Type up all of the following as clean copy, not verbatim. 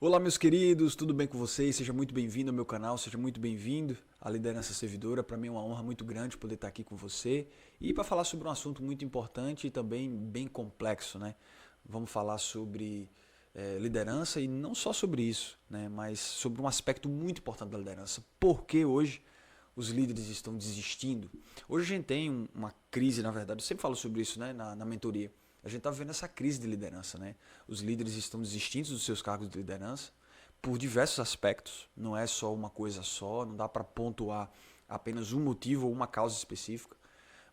Olá, meus queridos, tudo bem com vocês? Seja muito bem-vindo ao meu canal, seja muito bem-vindo à Liderança Servidora. Para mim é uma honra muito grande poder estar aqui com você e para falar sobre um assunto muito importante e também bem complexo, né? Vamos falar sobre liderança e não só sobre isso, né? Mas sobre um aspecto muito importante da liderança. Por que hoje os líderes estão desistindo? Hoje a gente tem uma crise, na verdade, eu sempre falo sobre isso, né, na mentoria. A gente está vivendo essa crise de liderança, né? Os líderes estão desistindo dos seus cargos de liderança por diversos aspectos. Não é só uma coisa só, não dá para pontuar apenas um motivo ou uma causa específica.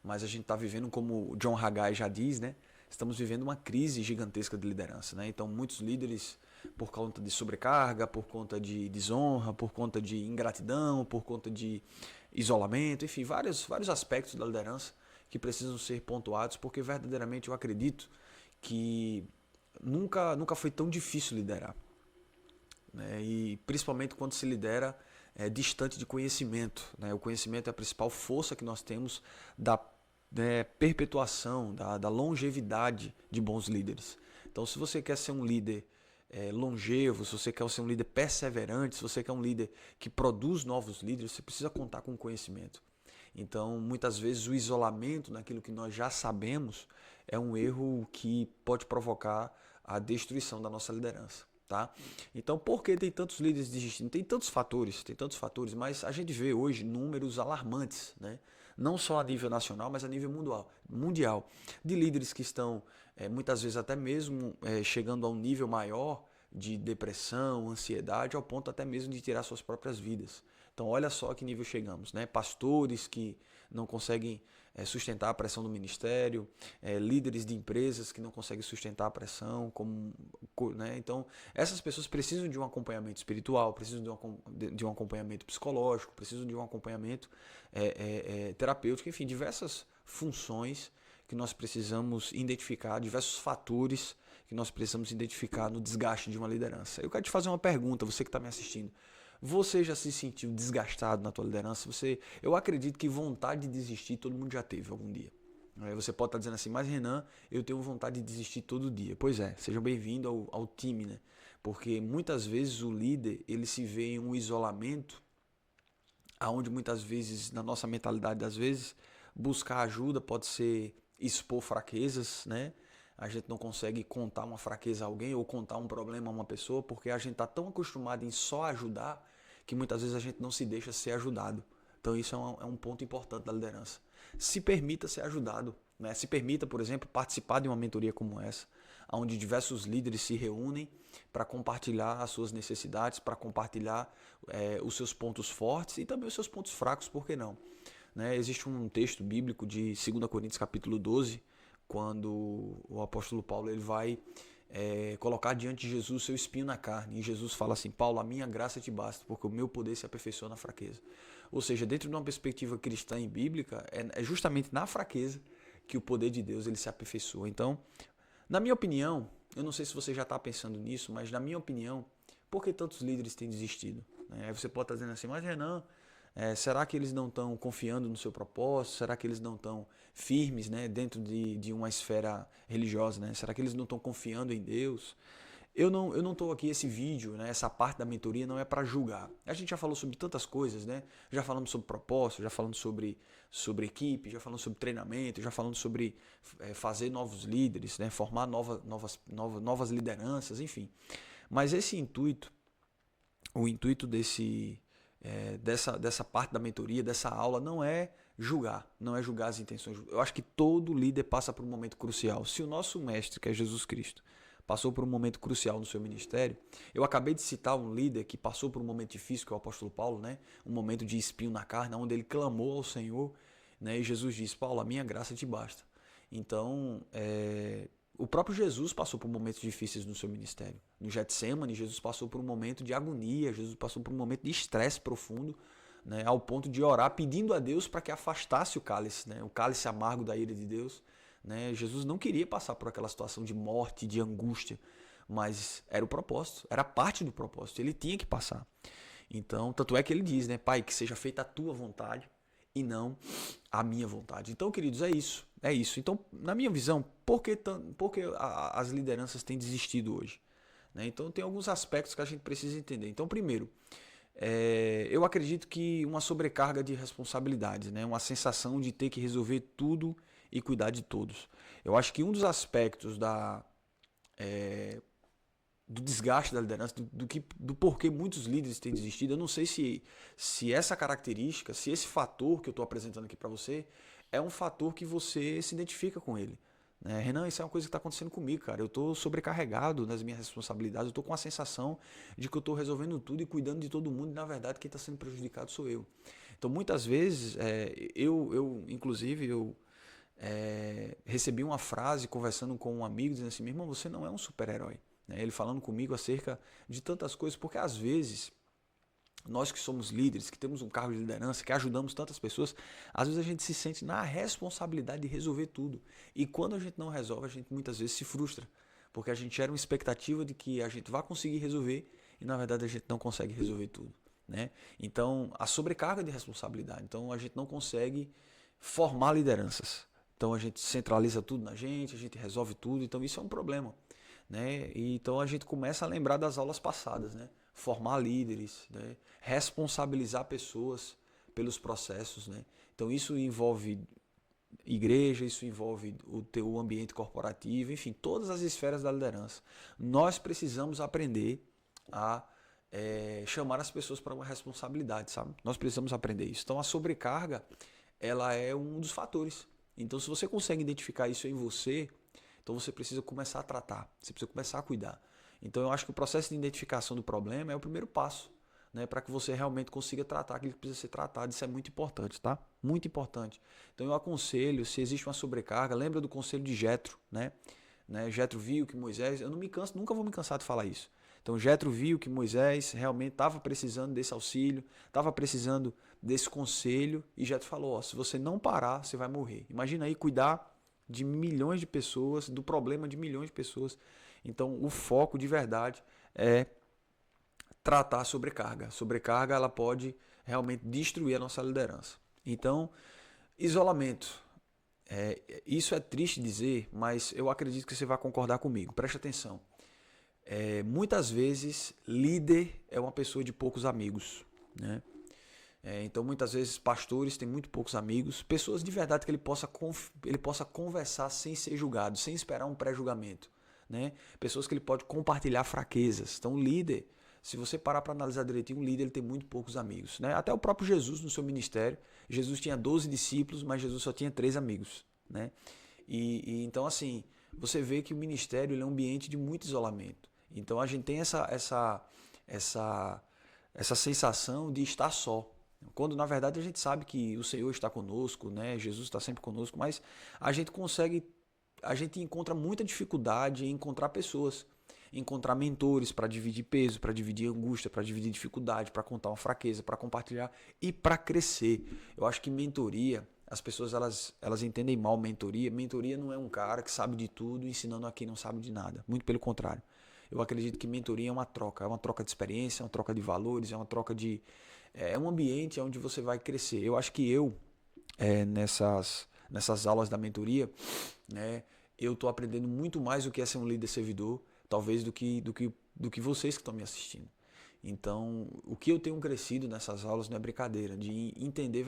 Mas a gente está vivendo, como o John Haggai já diz, né? Estamos vivendo uma crise gigantesca de liderança, né? Então muitos líderes, por conta de sobrecarga, por conta de desonra, por conta de ingratidão, por conta de isolamento, enfim, vários aspectos da liderança que precisam ser pontuados, porque verdadeiramente eu acredito que nunca foi tão difícil liderar, né? E principalmente quando se lidera distante de conhecimento, né? O conhecimento é a principal força que nós temos da perpetuação, da longevidade de bons líderes. Então, se você quer ser um líder longevo, se você quer ser um líder perseverante, se você quer um líder que produz novos líderes, você precisa contar com conhecimento. Então, muitas vezes, o isolamento naquilo que nós já sabemos é um erro que pode provocar a destruição da nossa liderança. Tá? Então, por que tem tantos líderes desistindo? Tem tantos fatores, mas a gente vê hoje números alarmantes, né? Não só a nível nacional, mas a nível mundial de líderes que estão, muitas vezes até mesmo chegando a um nível maior de depressão, ansiedade, ao ponto até mesmo de tirar suas próprias vidas. Então olha só que nível chegamos, né? Pastores que não conseguem sustentar a pressão do ministério, líderes de empresas que não conseguem sustentar a pressão, né? Então essas pessoas precisam de um acompanhamento espiritual, precisam de um acompanhamento psicológico, precisam de um acompanhamento terapêutico, enfim, diversas funções que nós precisamos identificar, diversos fatores que nós precisamos identificar no desgaste de uma liderança. Eu quero te fazer uma pergunta, você que está me assistindo. Você já se sentiu desgastado na tua liderança? Eu acredito que vontade de desistir todo mundo já teve algum dia. Você pode estar dizendo assim, mas Renan, eu tenho vontade de desistir todo dia. Pois é, seja bem-vindo ao time, né? Porque muitas vezes o líder ele se vê em um isolamento aonde muitas vezes, na nossa mentalidade, às vezes, buscar ajuda pode ser expor fraquezas, né? A gente não consegue contar uma fraqueza a alguém ou contar um problema a uma pessoa porque a gente está tão acostumado em só ajudar que muitas vezes a gente não se deixa ser ajudado. Então isso é um ponto importante da liderança. Se permita ser ajudado, né? Se permita, por exemplo, participar de uma mentoria como essa, onde diversos líderes se reúnem para compartilhar as suas necessidades, para compartilhar os seus pontos fortes e também os seus pontos fracos, por que não? Né? Existe um texto bíblico de 2 Coríntios capítulo 12, quando o apóstolo Paulo ele vai colocar diante de Jesus seu espinho na carne. E Jesus fala assim, Paulo, a minha graça te basta, porque o meu poder se aperfeiçoa na fraqueza. Ou seja, dentro de uma perspectiva cristã e bíblica, é justamente na fraqueza que o poder de Deus ele se aperfeiçoa. Então, na minha opinião, eu não sei se você já está pensando nisso, mas na minha opinião, por que tantos líderes têm desistido? Aí você pode estar dizendo assim, mas Renan, será que eles não estão confiando no seu propósito? Será que eles não estão firmes, né, dentro de uma esfera religiosa? Né? Será que eles não estão confiando em Deus? Eu não estou aqui, esse vídeo, né, essa parte da mentoria não é para julgar. A gente já falou sobre tantas coisas, né? Já falamos sobre propósito, já falamos sobre equipe, já falamos sobre treinamento, já falamos sobre fazer novos líderes, né, formar novas lideranças, enfim. Mas esse intuito, o intuito dessa parte da mentoria, dessa aula, não é julgar as intenções. Eu acho que todo líder passa por um momento crucial. Se o nosso mestre, que é Jesus Cristo, passou por um momento crucial no seu ministério, eu acabei de citar um líder que passou por um momento difícil, que é o apóstolo Paulo, né? Um momento de espinho na carne, onde ele clamou ao Senhor, né? E Jesus disse, Paulo, a minha graça te basta. Então, o próprio Jesus passou por momentos difíceis no seu ministério. No Getsemane, Jesus passou por um momento de agonia, Jesus passou por um momento de estresse profundo, né, ao ponto de orar pedindo a Deus para que afastasse o cálice, né, o cálice amargo da ira de Deus. Né. Jesus não queria passar por aquela situação de morte, de angústia, mas era o propósito, era parte do propósito, ele tinha que passar. Então, tanto é que ele diz, né, Pai, que seja feita a tua vontade e não a minha vontade. Então, queridos, é isso. É isso. Então, na minha visão, por que as lideranças têm desistido hoje? né? Então tem alguns aspectos que a gente precisa entender. Então, primeiro, eu acredito que uma sobrecarga de responsabilidades, né? Uma sensação de ter que resolver tudo e cuidar de todos. Eu acho que um dos aspectos do desgaste da liderança, do porquê muitos líderes têm desistido, eu não sei se essa característica, se esse fator que eu estou apresentando aqui para você é um fator que você se identifica com ele. Né? Renan, isso é uma coisa que está acontecendo comigo, cara. Eu estou sobrecarregado nas minhas responsabilidades, eu estou com a sensação de que eu estou resolvendo tudo e cuidando de todo mundo, e na verdade quem está sendo prejudicado sou eu. Então muitas vezes, inclusive, recebi uma frase conversando com um amigo dizendo assim: meu irmão, você não é um super-herói. Né? Ele falando comigo acerca de tantas coisas, porque às vezes nós que somos líderes, que temos um cargo de liderança, que ajudamos tantas pessoas, às vezes a gente se sente na responsabilidade de resolver tudo. E quando a gente não resolve, a gente muitas vezes se frustra, porque a gente gera uma expectativa de que a gente vai conseguir resolver e na verdade a gente não consegue resolver tudo. Né? Então, a sobrecarga de responsabilidade. Então, a gente não consegue formar lideranças. Então, a gente centraliza tudo na gente, a gente resolve tudo. Então, isso é um problema. Né? E, então, a gente começa a lembrar das aulas passadas. Né? Formar líderes, né? Responsabilizar pessoas pelos processos. Né? Então, isso envolve igreja, isso envolve o teu ambiente corporativo, enfim, todas as esferas da liderança. Nós precisamos aprender a chamar as pessoas para uma responsabilidade, sabe? Nós precisamos aprender isso. Então a sobrecarga, ela é um dos fatores. Então se você consegue identificar isso em você, então você precisa começar a tratar, você precisa começar a cuidar. Então eu acho que o processo de identificação do problema é o primeiro passo, né, para que você realmente consiga tratar aquilo que precisa ser tratado. Isso é muito importante, tá? Muito importante. Então eu aconselho, se existe uma sobrecarga, lembra do conselho de Jetro, né? Jetro viu que Moisés, eu não me canso, nunca vou me cansar de falar isso. Então Jetro viu que Moisés realmente estava precisando desse auxílio, estava precisando desse conselho, e Jetro falou: ó, se você não parar, você vai morrer. Imagina aí cuidar de milhões de pessoas, do problema de milhões de pessoas. Então o foco de verdade é tratar a sobrecarga. A sobrecarga, ela pode realmente destruir a nossa liderança. Então, isolamento. Isso é triste dizer, mas eu acredito que você vai concordar comigo. Preste atenção. Muitas vezes, líder é uma pessoa de poucos amigos. Né? Então, muitas vezes, pastores têm muito poucos amigos. Pessoas de verdade que ele possa conversar sem ser julgado, sem esperar um pré-julgamento. Né? Pessoas que ele pode compartilhar fraquezas. Então, líder, se você parar para analisar direitinho, um líder ele tem muito poucos amigos. Né? Até o próprio Jesus no seu ministério, Jesus tinha 12 discípulos, mas Jesus só tinha 3 amigos. Né? Então, assim, você vê que o ministério ele é um ambiente de muito isolamento. Então, a gente tem essa sensação de estar só. Quando, na verdade, a gente sabe que o Senhor está conosco, né? Jesus está sempre conosco, mas a gente encontra muita dificuldade em encontrar pessoas, encontrar mentores para dividir peso, para dividir angústia, para dividir dificuldade, para contar uma fraqueza, para compartilhar e para crescer. Eu acho que mentoria, as pessoas elas entendem mal mentoria. Mentoria não é um cara que sabe de tudo ensinando a quem não sabe de nada. Muito pelo contrário. Eu acredito que mentoria é uma troca de experiência, é uma troca de valores, é uma troca de... É um ambiente onde você vai crescer. Eu acho que nessas aulas da mentoria, né, eu estou aprendendo muito mais do que é ser um líder servidor, talvez do que vocês que estão me assistindo. Então, o que eu tenho crescido nessas aulas não é brincadeira, de entender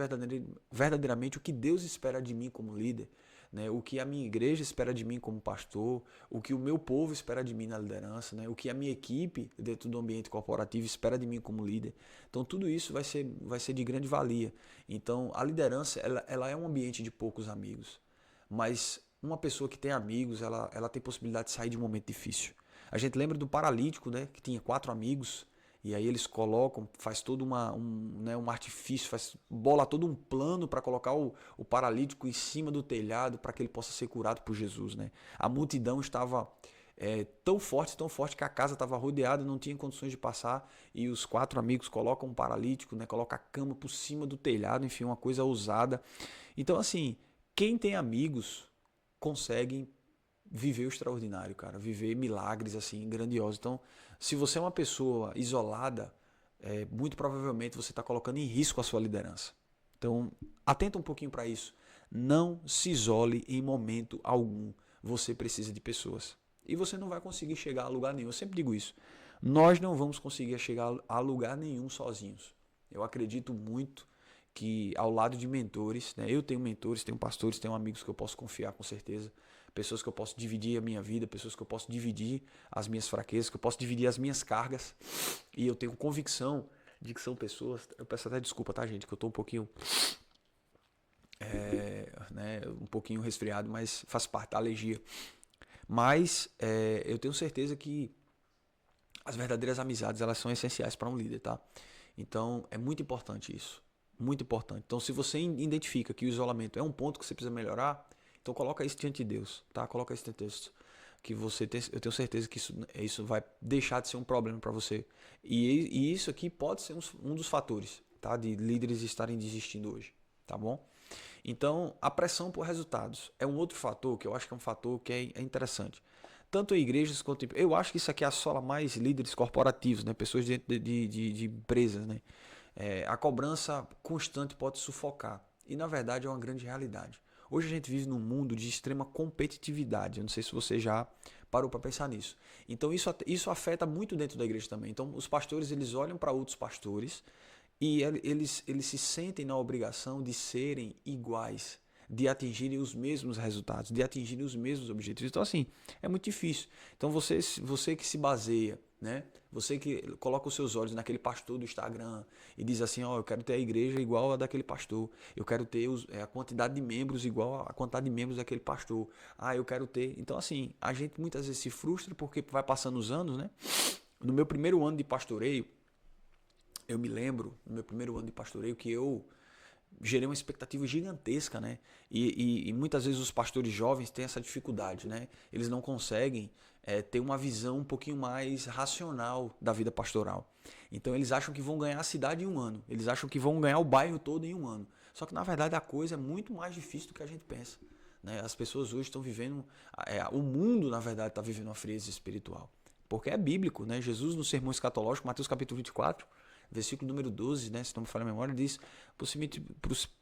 verdadeiramente o que Deus espera de mim como líder, né? O que a minha igreja espera de mim como pastor, o que o meu povo espera de mim na liderança, né? O que a minha equipe dentro do ambiente corporativo espera de mim como líder. Então, tudo isso vai ser de grande valia. Então, a liderança ela é um ambiente de poucos amigos, mas uma pessoa que tem amigos, ela tem possibilidade de sair de um momento difícil. A gente lembra do paralítico, né, que tinha 4 amigos, e aí eles colocam, faz todo um artifício, bola todo um plano para colocar o paralítico em cima do telhado para que ele possa ser curado por Jesus. Né? A multidão estava tão forte que a casa estava rodeada, não tinha condições de passar, e os 4 amigos colocam um paralítico, né, colocam a cama por cima do telhado, enfim, uma coisa ousada. Então, assim, quem tem amigos consegue viver o extraordinário, cara, viver milagres assim grandiosos. Então, se você é uma pessoa isolada, muito provavelmente você está colocando em risco a sua liderança. Então, atenta um pouquinho para isso. Não se isole em momento algum. Você precisa de pessoas. E você não vai conseguir chegar a lugar nenhum. Eu sempre digo isso. Nós não vamos conseguir chegar a lugar nenhum sozinhos. Eu acredito muito que ao lado de mentores, né? Eu tenho mentores, tenho pastores, tenho amigos que eu posso confiar com certeza, pessoas que eu posso dividir a minha vida, pessoas que eu posso dividir as minhas fraquezas, que eu posso dividir as minhas cargas, e eu tenho convicção de que são pessoas, eu peço até desculpa, tá, gente, que eu tô um pouquinho um pouquinho resfriado, mas faz parte da alergia. Mas eu tenho certeza que as verdadeiras amizades, elas são essenciais para um líder, tá? Então é muito importante isso, muito importante. Então se você identifica que o isolamento é um ponto que você precisa melhorar, então coloca isso diante de Deus, tá? Coloca isso diante de Deus, que eu tenho certeza que isso vai deixar de ser um problema para você. E isso aqui pode ser um dos fatores, tá? De líderes estarem desistindo hoje, tá bom? Então, a pressão por resultados é um outro fator que eu acho que é um fator que é interessante. Tanto em igrejas quanto em... Eu acho que isso aqui assola mais líderes corporativos, né? Pessoas dentro de empresas. Né? A cobrança constante pode sufocar. E, na verdade, é uma grande realidade. Hoje a gente vive num mundo de extrema competitividade. Eu não sei se você já parou para pensar nisso. Então, isso afeta muito dentro da igreja também. Então, os pastores eles olham para outros pastores e eles se sentem na obrigação de serem iguais, de atingirem os mesmos resultados, de atingirem os mesmos objetivos. Então, assim, é muito difícil. Então, você que se baseia, né? Você que coloca os seus olhos naquele pastor do Instagram e diz assim, ó, eu quero ter a igreja igual a daquele pastor, eu quero ter a quantidade de membros igual a quantidade de membros daquele pastor. Ah, eu quero ter... Então, assim, a gente muitas vezes se frustra porque vai passando os anos, né? No meu primeiro ano de pastoreio, eu me lembro, no meu primeiro ano de pastoreio, que eu gerei uma expectativa gigantesca, né? E muitas vezes os pastores jovens têm essa dificuldade, né? Eles não conseguem ter uma visão um pouquinho mais racional da vida pastoral. Então eles acham que vão ganhar a cidade em um ano. Eles acham que vão ganhar o bairro todo em um ano. Só que na verdade a coisa é muito mais difícil do que a gente pensa. Né? As pessoas hoje estão vivendo... o mundo, na verdade, está vivendo uma frieza espiritual. Porque é bíblico, né? Jesus no sermão escatológico, Mateus capítulo 24... versículo número 12, né, se não me falha a memória, diz: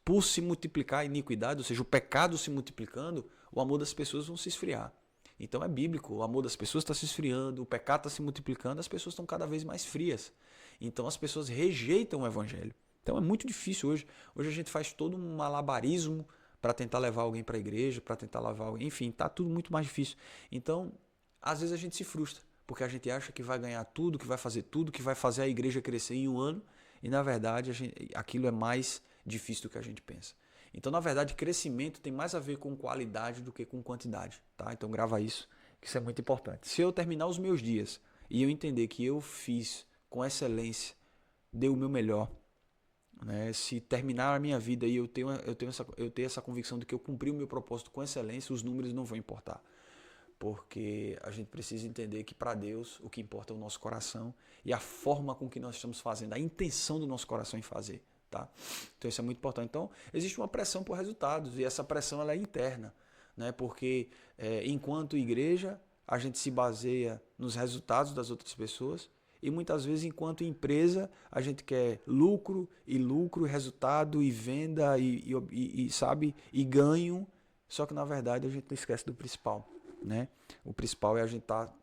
por se multiplicar a iniquidade, ou seja, o pecado se multiplicando, o amor das pessoas vão se esfriar. Então é bíblico, o amor das pessoas está se esfriando, o pecado está se multiplicando, as pessoas estão cada vez mais frias. Então as pessoas rejeitam o evangelho. Então é muito difícil hoje. Hoje a gente faz todo um malabarismo para tentar levar alguém para a igreja, para tentar levar alguém, enfim, está tudo muito mais difícil. Então, às vezes a gente se frustra, porque a gente acha que vai ganhar tudo, que vai fazer tudo, que vai fazer a igreja crescer em um ano, e na verdade aquilo é mais difícil do que a gente pensa. Então, na verdade, crescimento tem mais a ver com qualidade do que com quantidade, tá? Então grava isso, que isso é muito importante. Se eu terminar os meus dias e eu entender que eu fiz com excelência, dei o meu melhor, né? Se terminar a minha vida e eu tenho essa convicção de que eu cumpri o meu propósito com excelência, os números não vão importar. Porque a gente precisa entender que para Deus o que importa é o nosso coração e a forma com que nós estamos fazendo, a intenção do nosso coração em fazer, tá? Então isso é muito importante. Então existe uma pressão por resultados e essa pressão ela é interna, né? Porque enquanto igreja a gente se baseia nos resultados das outras pessoas e muitas vezes enquanto empresa a gente quer lucro, resultado e venda e sabe, e ganho, só que na verdade a gente não esquece do principal. Né? O principal é a gente estar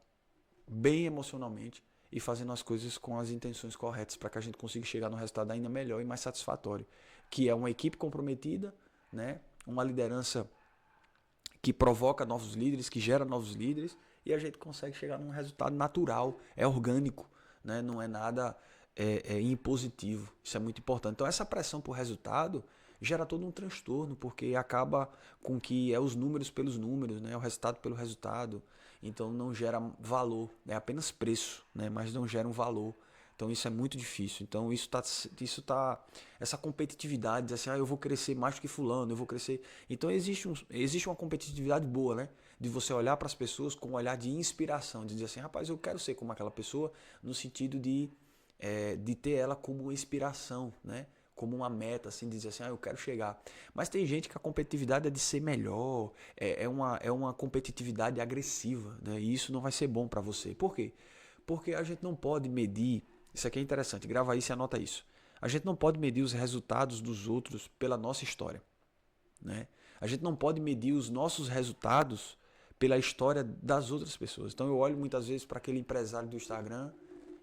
bem emocionalmente e fazendo as coisas com as intenções corretas para que a gente consiga chegar no resultado ainda melhor e mais satisfatório, que é uma equipe comprometida, né? Uma liderança que provoca novos líderes, que gera novos líderes e a gente consegue chegar num resultado natural, é orgânico, né? Não é nada impositivo. Isso é muito importante. Então essa pressão por resultado gera todo um transtorno, porque acaba com que é os números pelos números, né? O resultado pelo resultado. Então não gera valor, é apenas preço, né? Mas não gera um valor. Então isso é muito difícil. Então essa competitividade, assim, eu vou crescer mais do que fulano, eu vou crescer. Então existe uma competitividade boa, né? De você olhar para as pessoas com um olhar de inspiração, de dizer assim, rapaz, eu quero ser como aquela pessoa, no sentido de ter ela como inspiração, né? Como uma meta, assim, dizer assim, eu quero chegar. Mas tem gente que a competitividade é de ser melhor, é uma competitividade agressiva, né? E isso não vai ser bom para você. Por quê? Porque a gente não pode medir, isso aqui é interessante, grava isso e anota isso. A gente não pode medir os resultados dos outros pela nossa história, né? A gente não pode medir os nossos resultados pela história das outras pessoas. Então eu olho muitas vezes para aquele empresário do Instagram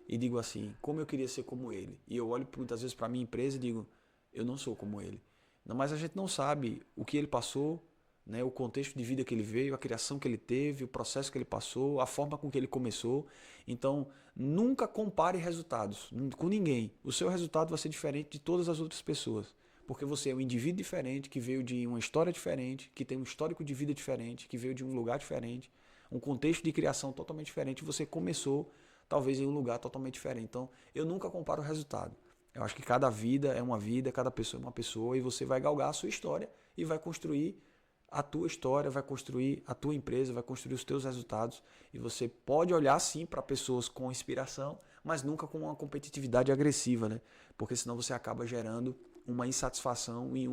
e digo assim, como eu queria ser como ele. E eu olho muitas vezes para a minha empresa e digo, eu não sou como ele. Mas a gente não sabe o que ele passou, né, o contexto de vida que ele veio, a criação que ele teve, o processo que ele passou, a forma com que ele começou. Então, nunca compare resultados com ninguém. O seu resultado vai ser diferente de todas as outras pessoas. Porque você é um indivíduo diferente, que veio de uma história diferente, que tem um histórico de vida diferente, que veio de um lugar diferente, um contexto de criação totalmente diferente. Você começou, talvez, em um lugar totalmente diferente. Então, eu nunca comparo o resultado. Eu acho que cada vida é uma vida, cada pessoa é uma pessoa, e você vai galgar a sua história e vai construir a tua história, vai construir a tua empresa, vai construir os teus resultados. E você pode olhar sim para pessoas com inspiração, mas nunca com uma competitividade agressiva, né? Porque senão você acaba gerando uma insatisfação e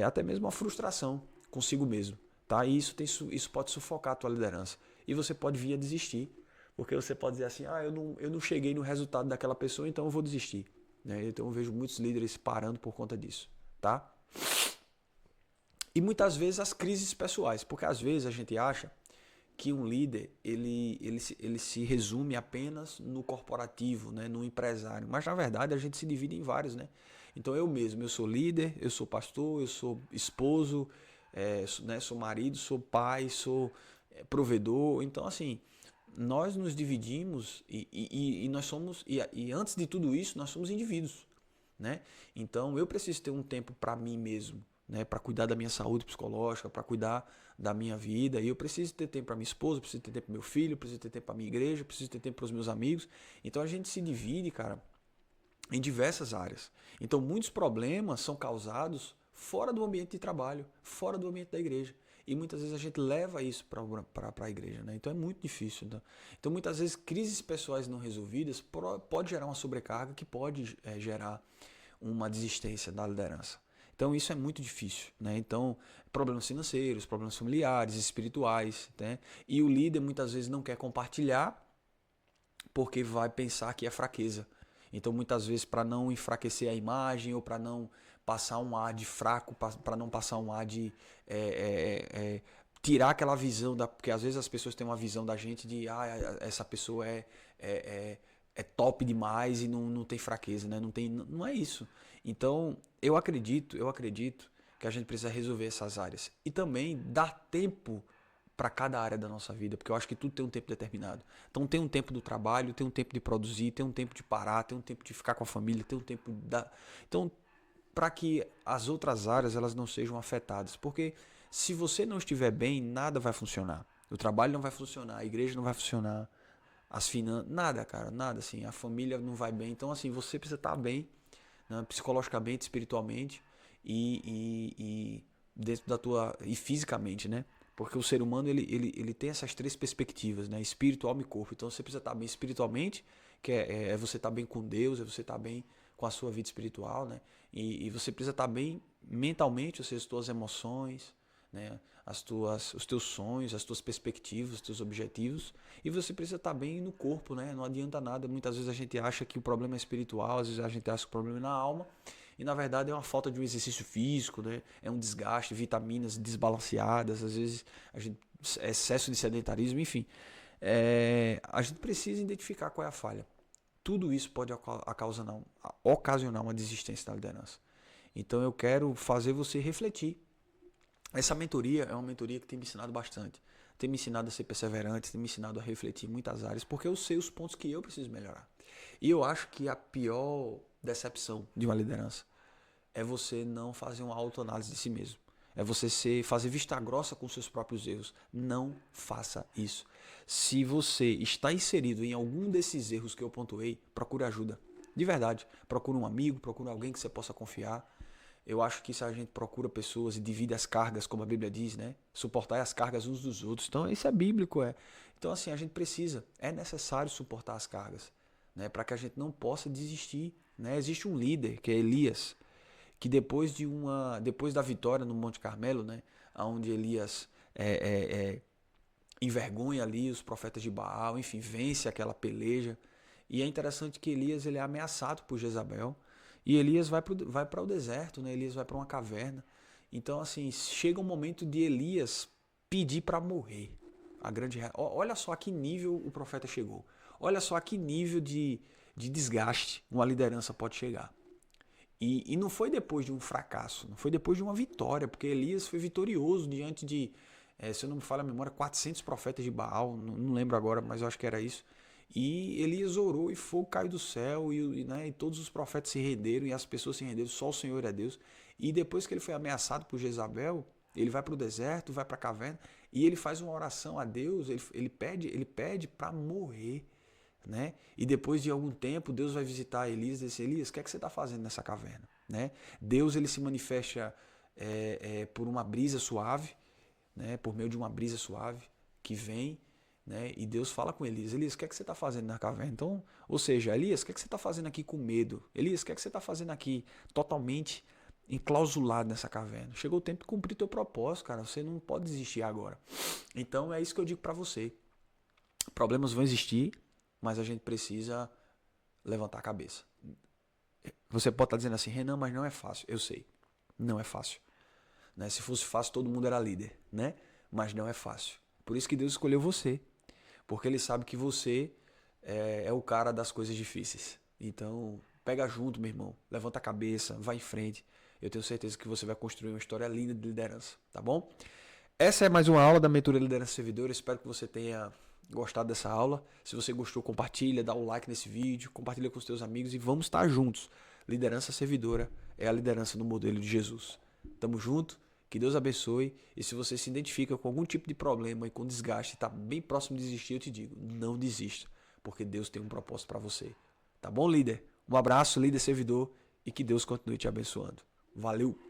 até mesmo uma frustração consigo mesmo, tá? E isso pode sufocar a tua liderança. E você pode vir a desistir, porque você pode dizer assim, eu não cheguei no resultado daquela pessoa, então eu vou desistir, né? Então eu vejo muitos líderes parando por conta disso, tá? E muitas vezes as crises pessoais, porque às vezes a gente acha que um líder ele se resume apenas no corporativo, né, no empresário, mas na verdade a gente se divide em vários, né? Então eu sou líder, eu sou pastor, eu sou esposo, né, sou marido, sou pai, sou provedor. Então assim, nós nos dividimos e nós somos e antes de tudo isso nós somos indivíduos, né? Então eu preciso ter um tempo para mim mesmo, né, para cuidar da minha saúde psicológica, para cuidar da minha vida. E eu preciso ter tempo para minha esposa, preciso ter tempo para meu filho, preciso ter tempo para minha igreja, preciso ter tempo para os meus amigos. Então a gente se divide, cara, em diversas áreas. Então muitos problemas são causados fora do ambiente de trabalho, fora do ambiente da igreja. E muitas vezes a gente leva isso para a igreja, né? Então é muito difícil. Né? Então muitas vezes crises pessoais não resolvidas pode gerar uma sobrecarga que pode gerar uma desistência da liderança. Então isso é muito difícil, né? Então, problemas financeiros, problemas familiares, espirituais, né? E o líder muitas vezes não quer compartilhar porque vai pensar que é fraqueza. Então, muitas vezes, para não enfraquecer a imagem ou para não passar um ar de fraco, para não passar um ar de tirar aquela visão porque às vezes as pessoas têm uma visão da gente de essa pessoa é top demais e não tem fraqueza, né? Não é isso. Então, eu acredito que a gente precisa resolver essas áreas. E também dar tempo para cada área da nossa vida, porque eu acho que tudo tem um tempo determinado. Então tem um tempo do trabalho, tem um tempo de produzir, tem um tempo de parar, tem um tempo de ficar com a família, tem um tempo da... Então, para que as outras áreas elas não sejam afetadas, porque se você não estiver bem, nada vai funcionar. O trabalho não vai funcionar, a igreja não vai funcionar, as finanças, nada, cara, nada assim, a família não vai bem. Então assim, você precisa estar bem, né, psicologicamente, espiritualmente e dentro da tua e fisicamente, né? Porque o ser humano ele tem essas três perspectivas, né? Espírito, alma e corpo. Então você precisa estar bem espiritualmente, que é você estar bem com Deus, é você estar bem com a sua vida espiritual, né? E você precisa estar bem mentalmente, ou seja, as tuas emoções, né? Os teus sonhos, as tuas perspectivas, os teus objetivos. E você precisa estar bem no corpo, né? Não adianta nada. Muitas vezes a gente acha que o problema é espiritual, às vezes a gente acha que o problema é na alma. E na verdade é uma falta de um exercício físico, né? É um desgaste, vitaminas desbalanceadas, às vezes excesso de sedentarismo, enfim. A gente precisa identificar qual é a falha. Tudo isso pode ocasionar uma desistência da liderança. Então eu quero fazer você refletir. Essa mentoria é uma mentoria que tem me ensinado bastante. Tem me ensinado a ser perseverante, tem me ensinado a refletir em muitas áreas, porque eu sei os pontos que eu preciso melhorar. E eu acho que a pior decepção de uma liderança é você não fazer uma autoanálise de si mesmo. É você fazer vista grossa com seus próprios erros. Não faça isso. Se você está inserido em algum desses erros que eu pontuei, procure ajuda. De verdade. Procure um amigo, procure alguém que você possa confiar. Eu acho que se a gente procura pessoas e divide as cargas, como a Bíblia diz, né? Suportar as cargas uns dos outros. Então, isso é bíblico, é. Então, assim, a gente precisa, é necessário suportar as cargas, né? Para que a gente não possa desistir, né? Existe um líder, que é Elias, que depois da vitória no Monte Carmelo, né? Onde Elias envergonha ali os profetas de Baal, enfim, vence aquela peleja. E é interessante que Elias ele é ameaçado por Jezabel. E Elias vai para o deserto, né? Elias vai para uma caverna. Então, assim, chega um momento de Elias pedir para morrer. Olha só a que nível o profeta chegou. Olha só a que nível de desgaste uma liderança pode chegar. E não foi depois de um fracasso, não foi depois de uma vitória, porque Elias foi vitorioso diante de, se eu não me falha a memória, 400 profetas de Baal, não lembro agora, mas eu acho que era isso. E Elias orou e fogo caiu do céu, né, e todos os profetas se renderam e as pessoas se renderam, só o Senhor é Deus. E depois que ele foi ameaçado por Jezabel, ele vai para o deserto, vai para a caverna e ele faz uma oração a Deus, ele pede para morrer. Né? E depois de algum tempo, Deus vai visitar Elias e diz: Elias, o que é que você está fazendo nessa caverna? Né? Deus ele se manifesta por uma brisa suave, né? Por meio de uma brisa suave que vem, né? E Deus fala com Elias: Elias, o que é que você está fazendo na caverna? Então, ou seja, Elias, o que é que você está fazendo aqui com medo? Elias, o que é que você está fazendo aqui totalmente enclausulado nessa caverna? Chegou o tempo de cumprir teu propósito, cara. Você não pode desistir agora. Então é isso que eu digo para você. Problemas vão existir, mas a gente precisa levantar a cabeça. Você pode estar dizendo assim: Renan, mas não é fácil. Eu sei, não é fácil. Né? Se fosse fácil, todo mundo era líder, né? Mas não é fácil. Por isso que Deus escolheu você, porque Ele sabe que você é o cara das coisas difíceis. Então, pega junto, meu irmão. Levanta a cabeça, vai em frente. Eu tenho certeza que você vai construir uma história linda de liderança, tá bom? Essa é mais uma aula da mentoria Liderança Servidora. Espero que você tenha gostado dessa aula. Se você gostou, compartilha, dá um like nesse vídeo, compartilha com os teus amigos e vamos estar juntos. Liderança servidora é a liderança no modelo de Jesus. Tamo junto, que Deus abençoe. E se você se identifica com algum tipo de problema e com desgaste, está bem próximo de desistir, eu te digo, não desista, porque Deus tem um propósito para você. Tá bom, líder? Um abraço, líder servidor, e que Deus continue te abençoando. Valeu!